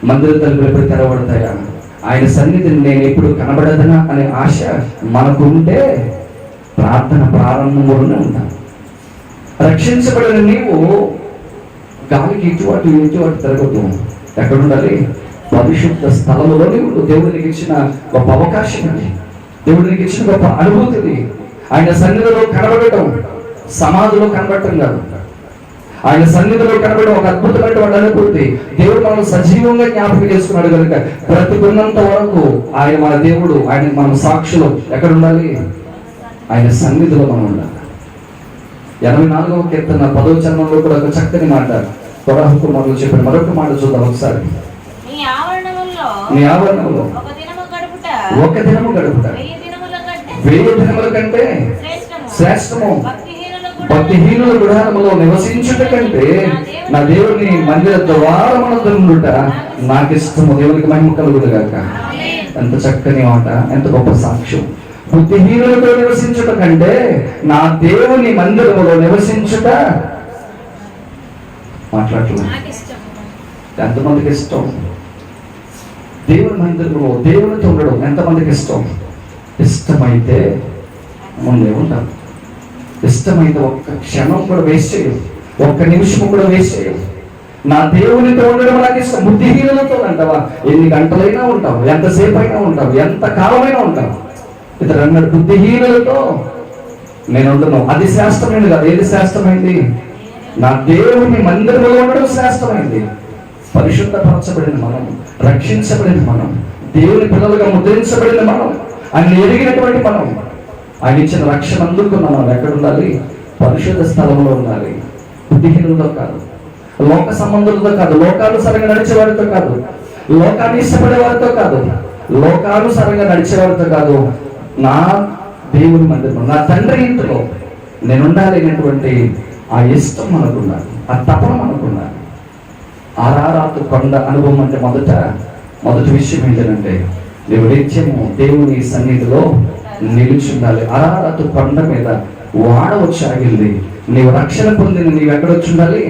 మందిరం తలుపులు ఎప్పుడు తెరవబడతాయా? ఆయన సన్నిధిని నేను ఎప్పుడు కనబడదనా అనే ఆశ మనకుంటే ప్రార్థన ప్రారంభంలోనే ఉంటాం. రక్షించబడిన నీవు గాలికి ఇటు తిరగదు. ఎక్కడుండాలి? పరిశుద్ధ స్థలంలో నీవు. దేవుడికి ఇచ్చిన గొప్ప అవకాశం అది. దేవుడికి ఇచ్చిన గొప్ప అనుభూతిది. ఆయన సన్నిధిలో కనబడటం సమాధిలో కనబడటం కాదు. ఆయన సన్నిధిలో కనబడడం ఒక అద్భుతమైనటువంటి అనుభూతి. దేవుడు మనం సజీవంగా జ్ఞాపకం చేసుకున్నాడు కనుక బ్రతుకున్నంత వరకు ఆయన మన దేవుడు. ఆయన మనం సాక్షులు ఎక్కడ ఉండాలి? ఆయన సన్నిధిలో మనం ఉండాలి. 84వ కీర్తన 10వ చరణంలో కూడా ఒక చక్కని మాట కొరాహు కుమారులు చెప్పిన మరొక మాట చూద్దాం ఒకసారి. నీ ఆవరణంలో ఒక దినము గడుపుట 1000 దినముల కంటే శ్రేష్టము. భక్తిహీనుల గుడారములో నివసించుట కంటే నా దేవుని మందిర ద్వారమునందు ఉండుట నాకు ఇష్టము. దేవునికి మహిమ కలుగునుగాక. ఎంత చక్కని మాట, ఎంత గొప్ప సాక్ష్యం. బుద్ధిహీనులతో నివసించుట కంటే నా దేవుని మందిరములో నివసించుట మాట్లాడలేదు. ఎంతమందికి ఇష్టం? దేవుని మందిరంలో దేవునితో ఉండడం ఎంతమందికి ఇష్టం? ఇష్టమైతే ముందే ఉంటాం. ఇష్టమైతే ఒక్క క్షణం కూడా వేస్ట్ చేయవు, ఒక్క నిమిషం కూడా వేస్ట్ చేయవు. నా దేవునితో ఉండడం నాకు ఇష్టం. బుద్ధిహీనులతో అంటావా? ఎన్ని గంటలైనా ఉంటావు, ఎంతసేపు అయినా ఉంటావు, ఎంత కాలమైనా ఉంటావు. ఇతరు అన్నాడు, బుద్ధిహీనులతో నేను ఉండను. అది శ్రేష్టమైనది కాదు. ఏది శ్రేష్టమైంది? నా దేవుని మందిరంలో ఉండడం శ్రేష్టమైంది. పరిశుద్ధపరచబడిన మనం, రక్షించబడిన మనం, దేవుని పిల్లలుగా ముద్రించబడిన మనం, ఆయన ఎరిగినటువంటి మనం, ఆయన ఇచ్చిన రక్షణ అందుకున్న మనం ఎక్కడ ఉండాలి? పరిశుద్ధ స్థలంలో ఉండాలి. బుద్ధిహీనులతో కాదు, లోక సంబంధులతో కాదు, లోకానుసారంగా నడిచే వారితో కాదు, లోకాన్ని ఇష్టపడే వారితో కాదు, లోకానుసారంగా నడిచే వారితో కాదు. నా దేవుని మందిరం, నా తండ్రి ఇంటిలో నేను ఉండాలి అనేటువంటి ఆ ఇష్టం మనకున్నాను, ఆ తపన మనకున్నాను. ఆరారాతు కొండ అనుభవం అంటే మొదటి విషయం ఏంటంటే దేవుడు నిత్యము దేవుని సన్నిధిలో నిలిచి ఉండాలి. ఆరారాతు కొండ మీద వాడ వచ్చి ఆగింది. నీవు రక్షణ పొందిన నీవు ఎక్కడొచ్చి ఉండాలి?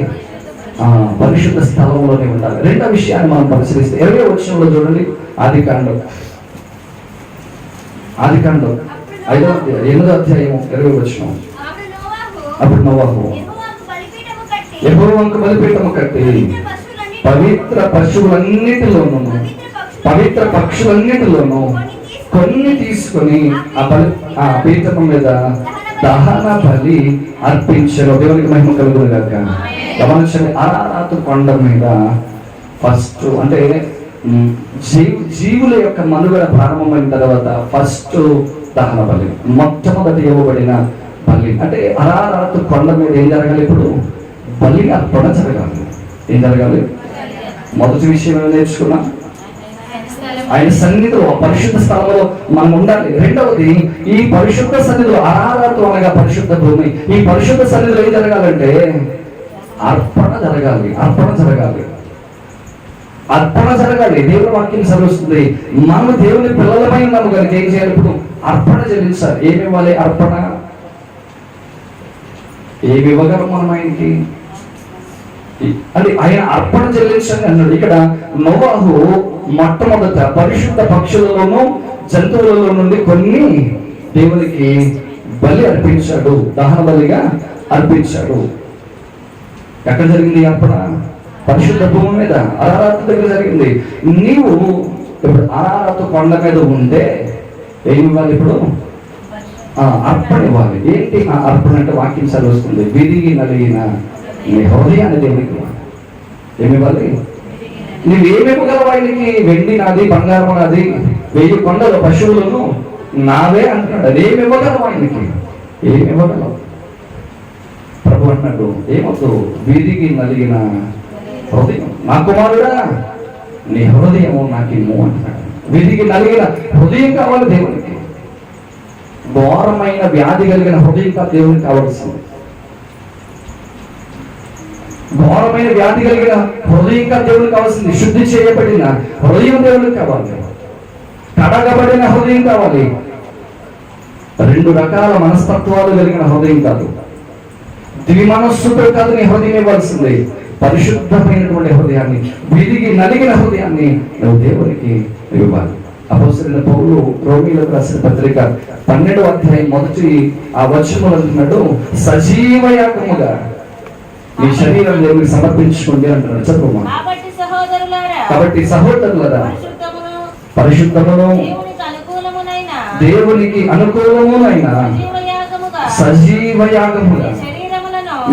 పరిశుద్ధ స్థలంలోనే ఉండాలి. రెండో విషయాన్ని మనం పరిశీలిస్తే 20వ వచనంలో చూడండి. ఆదికాండం 8వ అధ్యాయం 20వ వచనం. అప్పుడు నోవాహు యెహోవాకు బలిపీఠము కట్టి పవిత్ర పశువులన్నిటిలోనూ పవిత్ర పక్షులన్నిటిలోనూ కొన్ని తీసుకొని ఆ పీఠం మీద దహన బలి అర్పించను. దేవునికి మహిమ కలుగును గాక. గమనించండి, ఆరారాతు కొండ మీద ఫస్ట్ అంటే జీవుల యొక్క మనుగడ ప్రారంభమైన తర్వాత ఫస్ట్ దహన బలి, మొట్టమొదటి ఇవ్వబడిన బలి. అంటే అరారాతు కొండ మీద ఏం జరగాలి? ఇప్పుడు బలి అర్పణ జరగాలి. ఏం జరగాలి? మొదటి విషయం ఏమైనా నేర్చుకున్నాం? ఆయన సన్నిధిలో పరిశుద్ధ స్థలంలో మనం ఉండాలి. రెండవది, ఈ పరిశుద్ధ సన్నిధిలో అరారాతు అనగా పరిశుద్ధ భూమి. ఈ పరిశుద్ధ సన్నిధిలో ఏం జరగాలంటే అర్పణ జరగాలి. దేవుని వాక్యం చదువుతుంది. మనం దేవుని పిల్లలమై ఉన్నాము కనుక ఏం చేయాలి? ఇప్పుడు అర్పణ చెల్లించాలి. ఏమి ఇవ్వాలి? అర్పణ. ఏమి ఇవ్వగలం మనం ఆయనకి? అది ఆయన అర్పణ చెల్లించండి అన్నాడు. ఇక్కడ నోవాహు మొట్టమొదట పరిశుద్ధ పక్షులలోనూ జంతువులలో నుండి కొన్ని దేవునికి బలి అర్పించాడు, దహన బలిగా అర్పించాడు. ఎక్కడ జరిగింది అర్పణ? పరిశుద్ధ భూమి మీద, అరారాతు దగ్గర జరిగింది. నీవు ఇప్పుడు అరారాతు కొండ మీద ఉంటే ఏమి ఇవ్వాలి? ఇప్పుడు అర్పణ ఇవ్వాలి. ఏంటి ఆ అర్పణ అంటే? వాక్యం చదువుతుంది, విరిగి నలిగిన నీ హృదయాన్ని దేవునికి ఏమి ఇవ్వాలి? నువ్వేమి ఇవ్వగలవు ఆయనకి? వెండి నాది, బంగారం నాది, 1000 కొండల పశువులను నావే అంటున్నాడు. అదేమి ఇవ్వగలవు ఆయనకి? ఏమి ఇవ్వగలవు? ప్రభు అంటున్నాడు, ఏమొద్దు, వీధికి నలిగిన హృదయం నా కుమారుడా, నీ హృదయం నాకు ఇమ్ము అంటున్నాడు. వీధికి నలిగిన హృదయం కావాలి దేవునికి. ఘోరమైన వ్యాధి కలిగిన హృదయం కాదు దేవునికి కావాల్సింది. ఘోరమైన వ్యాధి కలిగిన హృదయం కాదు దేవునికి కావాల్సింది. శుద్ధి చేయబడిన హృదయం దేవునికి కావాలి. కడగబడిన హృదయం కావాలి. 2 రకాల మనస్తత్వాలు కలిగిన హృదయం కాదు. ద్విమనస్సుతో కాదు నీ హృదయం ఇవ్వాల్సింది. పరిశుద్ధమైనటువంటి హృదయాన్ని, వీధికి నలిగిన హృదయాన్ని నువ్వు దేవునికి ఇవ్వాలి. అపోస్తలుడైన పౌలు రోమీయులకు రాసిన పత్రిక 12వ అధ్యాయం మొదటి ఆ వచనంలో అంటున్నాడు, సజీవ యాగముగా మీ శరీరం దేవునికి సమర్పించుకోండి అంటున్నాడు. చదువు. కాబట్టి సహోదరులారా, పరిశుద్ధమును దేవునికి అనుకూలమునైన సజీవ యాగముగా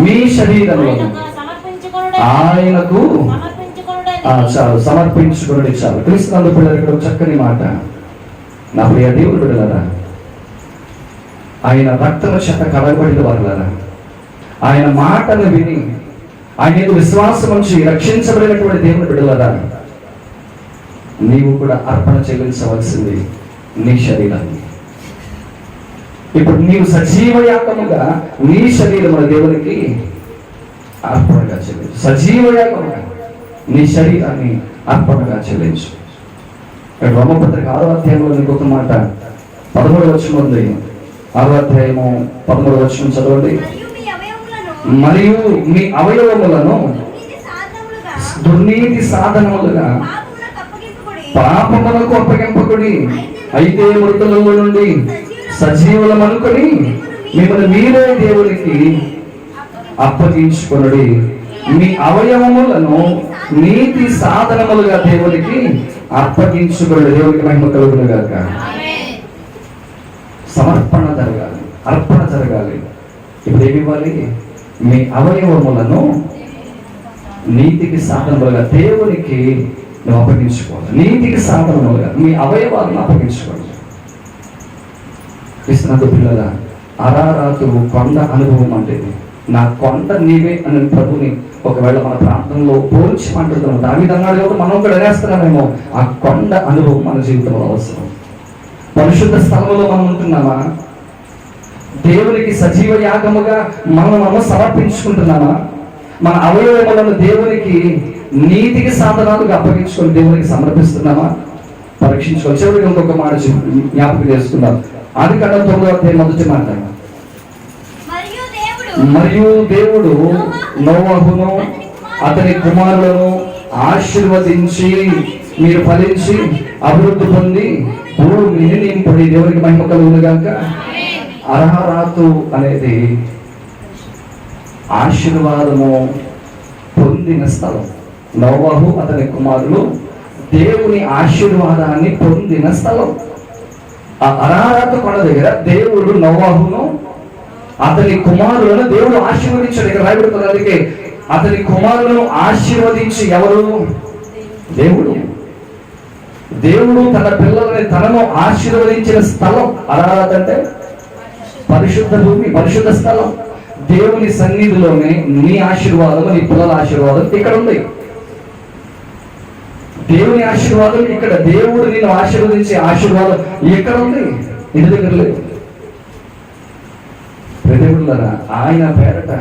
మీ శరీరములను ఆయనకు చాలు సమర్పించుకుని చాలు. క్రీస్తు పిల్లలు ఇక్కడ చక్కని మాట. నా ప్రియ దేవుడు బిడ్డలారా, ఆయన రక్తము చేత కడగబడిన వారులారా, ఆయన మాటను విని ఆయన విశ్వాసం ఉంచి రక్షించబడినటువంటి దేవుని బిడ్డలారా, నీవు కూడా అర్పణ చెల్లించవలసింది నీ శరీరాన్ని. ఇప్పుడు నీవు సజీవ యాగముగా నీ శరీరమును దేవునికి అర్పణగా చెల్లించు. సజీవ యాగముగా నీ శరీరాన్ని అర్పణగా చెల్లించు. రోమపత్రిక 6వ అధ్యాయంలో ఇంకొక మాట 13వ వచనం ఉంది. 6వ అధ్యాయము 13వ వచనం చదవండి. మరియు మీ అవయవములను దుర్నీతి సాధనములుగా పాపములకు అప్పగింపకుడి, అయితే మృతులలో నుండి సజీవులం అనుకొని మిమ్మల్ని మీరే దేవునికి అప్పగించుకొనుడి. మీ అవయవములను నీతి సాధనములుగా దేవునికి అప్పగించుకొనుడి. దేవునికి మహిమ కలుగును గాక. సమర్పణ జరగాలి, అర్పణ జరగాలి. ఇప్పుడు ఏమి ఇవ్వాలి? మీ అవయవములను నీతికి సాధనములుగా దేవునికి నువ్వు అప్పగించుకోవాలి. నీతికి సాధనములుగా మీ అవయవాలను అప్పగించుకోవాలి. కృష్ణాదు పిల్లల అరారాతు కొండ అనుభవం అంటే నా కొండ నీవే అని ప్రభుని ఒకవేళ మన ప్రాంతంలో పోల్చి మాట్లాడుతున్నాం. దావీదు అన్నాడు కాబట్టి మనం కూడా అనేస్తున్నామేమో. ఆ కొండ అనుభవం మన జీవితంలో అవసరం. పరిశుద్ధ స్థలంలో మనం ఉంటున్నామా? దేవునికి సజీవ యాగముగా మనం సమర్పించుకుంటున్నామా? మన అవయవములను దేవునికి నీతికి సాధనాలుగా అప్పగించుకొని దేవునికి సమర్పిస్తున్నామా? పరీక్షించుకోవాలి. చివరికి ఇంకొక మాట జ్ఞాపకం చేసుకున్నాం. ఆదికాండం 9వ అధ్యాయం మొదటి మాట. మరియు దేవుడు నోవహును అతని కుమారులను ఆశీర్వదించి మీరు ఫలించి అభివృద్ధి పొంది భూమిని నింపుడి. దేవునికి మహిమ కలుగును గాక. అరహరాతు అనేది ఆశీర్వాదము పొందిన స్థలం. నోవహు అతని కుమారులు దేవుని ఆశీర్వాదాన్ని పొందిన స్థలం. ఆ అరారాతు కొండ దగ్గర దేవుడు నోవహును అతని కుమారులను దేవుడు ఆశీర్వదించాడు. ఇక్కడ రాయబడుతుంది. అందుకే అతని కుమారులను ఆశీర్వదించి ఎవరు? దేవుడు. దేవుడు తన పిల్లలని తనను ఆశీర్వదించిన స్థలం అరారాత్ అంటే పరిశుద్ధ భూమి, పరిశుద్ధ స్థలం. దేవుని సన్నిధిలోనే నీ ఆశీర్వాదం, నీ పిల్లల ఆశీర్వాదం ఇక్కడ ఉంది. దేవుని ఆశీర్వాదం ఇక్కడ. దేవుడు నిన్ను ఆశీర్వదించే ఆశీర్వాదం ఎక్కడ ఉంది? ఇంటి దగ్గర లేదు. దేవుళ్ళరా, ఆయన పేరట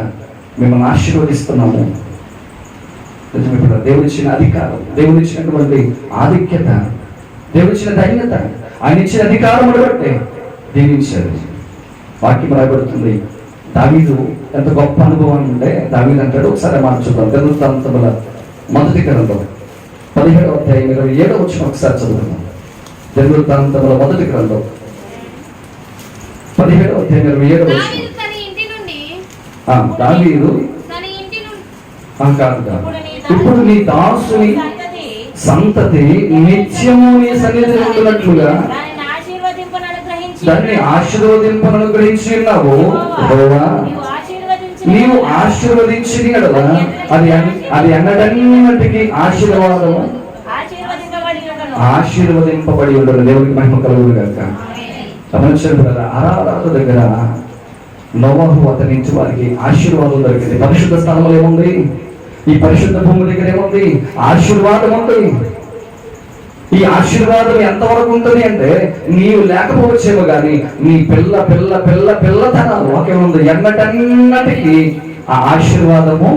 మిమ్మల్ని ఆశీర్వదిస్తున్నాము. దేవుడిచ్చిన అధికారం, దేవుడిచ్చినటువంటి ఆధిక్యత, దేవుడిచ్చిన ధన్యత, ఆయన ఇచ్చిన అధికారం బట్టే దీవించారు. వాక్యం రాయబడుతుంది. దావీదు ఎంత గొప్ప అనుభవం ఉంటే దావీదు అంటాడు. ఒకసారి మార్చుద్దాం. దినవృత్తాంతముల మొదటి గ్రంథం 17వ అధ్యాయం 27వ వచనం ఒకసారి చదువుతాం. దినవృత్తాంతముల మొదటి గ్రంథం 17వ అధ్యాయం 27వ వచనం. దావీదు ఇప్పుడు నీ దాసుని సంతతి నిత్యము నీ సన్నిధిలో ఉంటున్నట్లుగా దాన్ని ఆశీర్వదింపనుగ్రహించి ఉన్నావు. నీవు ఆశీర్వదించిన అది అన్నటన్నిటికీ ఆశీర్వాదము ఆశీర్వదింపబడి ఉండరు. దేవుడికి మహిమ కలుగును గాక. గమనించండి కదా, అరారాతు దగ్గర నోవహు అతని నుంచి వారికి ఆశీర్వాదం దొరికింది. పరిశుద్ధ స్థలంలో ఏముంది? ఈ పరిశుద్ధ భూమి దగ్గర ఏముంది? ఆశీర్వాదం ఉంది. ఈ ఆశీర్వాదం ఎంతవరకు ఉంటుంది అంటే, నీవు లేకపోవచ్చేమో కానీ నీ పిల్ల పిల్ల పిల్ల పిల్లతనాలు ఒకేముంది, ఎన్నటన్నటికీ ఆ ఆశీర్వాదము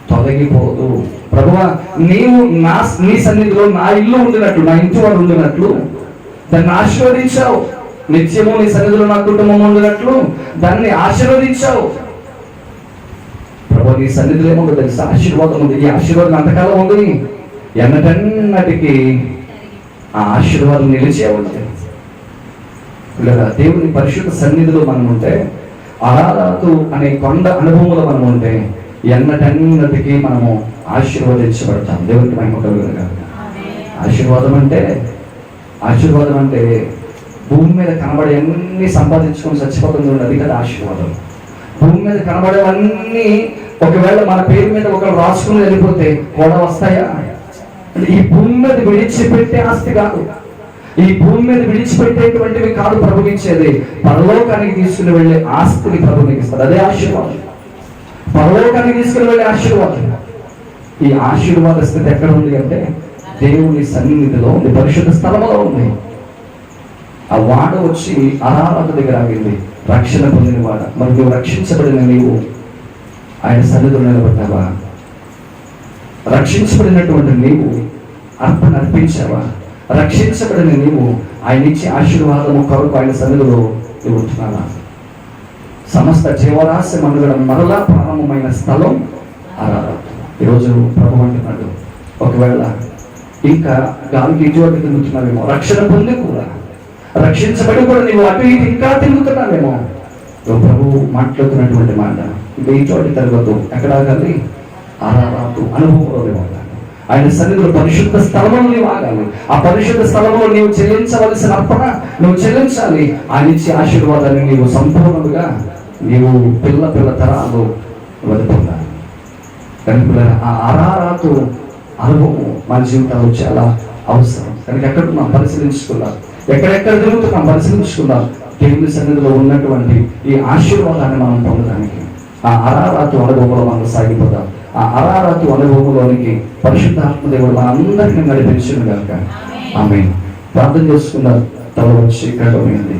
తొలగిపోదు. ప్రభువా, నీవు నీ సన్నిధిలో నా ఇల్లు ఉండినట్లు, నా ఇంటి వాడు ఉండినట్లు దాన్ని ఆశీర్వదించావు. నిత్యము నీ సన్నిధిలో నా కుటుంబం ఉండినట్లు దాన్ని ఆశీర్వదించావు. ప్రభు, నీ సన్నిధిలో ఏముందో తెలుసు, ఆశీర్వాదం ఉంది. ఈ ఆశీర్వాదం అంతకాలం ఉంది, ఎన్నటన్నటికీ ఆ ఆశీర్వాదం నిలిచే ఉంది. లేదా దేవుని పరిశుద్ధ సన్నిధిలో మనం ఉంటే, అరారాతు అనే కొండ అనుభవంలో మనం ఉంటే ఎన్నటన్నటికీ మనము ఆశీర్వదించబడతాం. దేవునికి మహిమ కలుగును గాక. ఆశీర్వాదం అంటే భూమి మీద కనబడే అన్ని సంపాదించుకొని చచ్చిపోతుంది, అది కదా ఆశీర్వాదం. భూమి మీద కనబడేవన్నీ ఒకవేళ మన పేరు మీద ఒకరు రాసుకుని వెళ్ళిపోతే కూడా వస్తాయా? అంటే ఈ భూమి మీద విడిచిపెట్టే ఆస్తి కాదు, ఈ భూమి మీద విడిచిపెట్టేటువంటివి కాదు ప్రభుత్వించేది. పరలోకానికి తీసుకుని వెళ్ళే ఆస్తిని ప్రభుత్వం ఇస్తారు. అదే ఆశీర్వాదం. పరలోకానికి తీసుకుని వెళ్ళే ఆశీర్వాదం. ఈ ఆశీర్వాద స్థితి ఎక్కడ ఉంది అంటే దేవుని సన్నిధిలో ఉంది, పరిశుద్ధ స్థలంలో ఉంది. ఆ వాడ వచ్చి అరారాతు దగ్గర ఆగింది, రక్షణ పొందిన వాడ. మరి నువ్వు రక్షించబడిన నీవు ఆయన సన్నిధిలో నిలబడ్డావా? రక్షించబడినటువంటి నీవు అర్పణ అర్పించావా? రక్షించబడిన నీవు ఆయన ఇచ్చే ఆశీర్వాదము కొరకు ఆయన సన్నిధిలో ఉంటున్నావా? సమస్త జీవరాశి మనుగడ మరలా ప్రారంభమైన స్థలం అరారాతు. ఈరోజు ప్రభు అంటున్నాడు, ఒకవేళ ఇంకా గాలికి ఇటువంటి తిరుగుతున్నావేమో, రక్షణ పొంది కూడా రక్షించబడి కూడా నీవు అటు ఇటు ఇంకా తిరుగుతున్నావేమో, ప్రభు మాట్లాడుతున్నటువంటి మాట, ఇంకా ఈ చోటి తిరగదు. ఎక్కడ ఆగాలి? అరారాతు అనుభవంలో ఆగాలి. ఆయన సన్నిధిలో పరిశుద్ధ స్థలంలో నీవు ఆగాలి. ఆ పరిశుద్ధ స్థలంలో నీవు చెల్లించవలసిన అర్పణ నువ్వు చెల్లించాలి. ఆయన ఇచ్చే ఆశీర్వాదాన్ని నీవు సంపూర్ణంగా నీవు పిల్ల తరాలు వదిలిపోతాను. కనుక ఆ అరారాతు అనుభవం మన జీవితాల్లో చాలా అవసరం. కనుక ఎక్కడున్నాం పరిశీలించుకున్నాం, ఎక్కడెక్కడ తిరుగుతున్నాం పరిశీలించుకున్నాం. దేవుని సన్నిధిలో ఉన్నటువంటి ఈ ఆశీర్వాదాన్ని మనం పొందడానికి ఆ అరారాతు అనుభవంలో మనం సాగిపోతాం. ఆ అరారాతు అనుభవంలోనికి పరిశుద్ధాత్మ దేవుడు మనందరినీ నడిపించును గాక. ఆమేన్. ప్రార్థన చేసుకున్న తల వచ్చి కట్టమైంది.